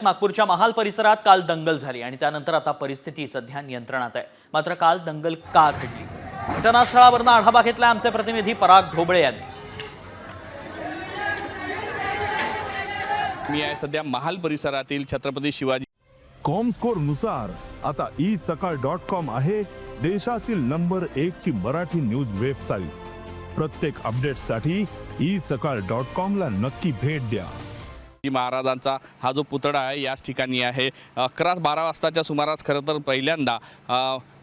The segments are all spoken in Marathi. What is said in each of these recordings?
नागपूरच्या महाल परिसरात काल दंगल झाली आणि त्यानंतर आता परिस्थिती सध्या नियंत्रणात आहे। मात्र काल दंगल का घडली, घटनास्थळावरून आढावा घेतला आमचे प्रतिनिधी पराग ढोबळे यांनी। मी आहे सध्या महाल परिसरातील छत्रपती शिवाजी कॉमस्कोर नुसार आता isakal.com आहे देशातील नंबर 1 ची मराठी न्यूज वेबसाईट। प्रत्येक अपडेटसाठी isakal.com ला नक्की भेट द्या। महाराजांचा हा जो पुतळा आहे याच ठिकाणी आहे। 11-12 वाजताच्या सुमारास खरं तर पहिल्यांदा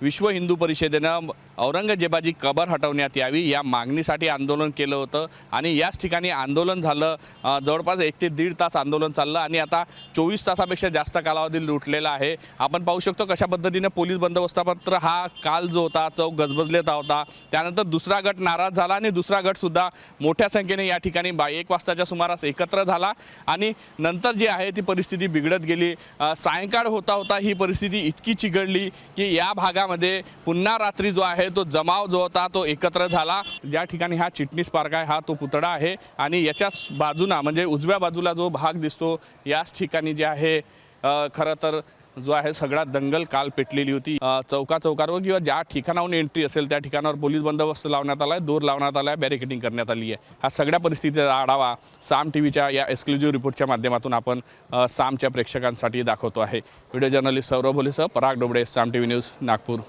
विश्व हिंदू परिषदेनं औरंगजेबाची कबर हटवण्यात यावी या मागणीसाठी आंदोलन केलं होतं आणि याच ठिकाणी आंदोलन झालं। जवळपास 1 ते 1.5 तास आंदोलन चाललं आणि आता 24 तासापेक्षा जास्त कालावधी लुटलेला आहे। आपण पाहू शकतो कशा पद्धतीने पोलीस बंदोबस्तापत्र हा काल जो होता चौक गजबजलेला होता। त्यानंतर दुसरा गट नाराज झाला आणि दुसरा गट सुद्धा मोठ्या संख्येने या ठिकाणी 1 वाजताच्या सुमारास एकत्र झाला आणि नंतर जी आहे ती परिस्थिती बिघडत गेली। सायंकाळ होता होता ही परिस्थिती इतकी चिघळली की या भागामध्ये पुन्हा रात्री जो आहे तो जमाव जो होता तो एकत्र झाला। ज्या ठिकाणी हा चिटणीस पार्क आहे हा तो पुतळा आहे आणि याच्या बाजूला म्हणजे उजव्या बाजूला जो भाग दिसतो याच ठिकाणी जे आहे खरं तर जो आहे सगळा दंगल काल पेटलेली होती। चौकावर किंवा ज्या ठिकाणाहून एंट्री असेल त्या ठिकाणावर पोलीस बंदोबस्त लावण्यात आला आहे, दोर लावण्यात आला आहे, बॅरिकेडिंग करण्यात आली आहे। हा सगळ्या परिस्थितीचा आढावा साम टीव्हीच्या या एक्सक्लुझिव्ह रिपोर्टच्या माध्यमातून आपण सामच्या प्रेक्षकांसाठी दाखवतो आहे। व्हिडिओ जर्नलिस्ट सौरभ भोलेसह पराग डोबळे, साम टीव्ही न्यूज, नागपूर।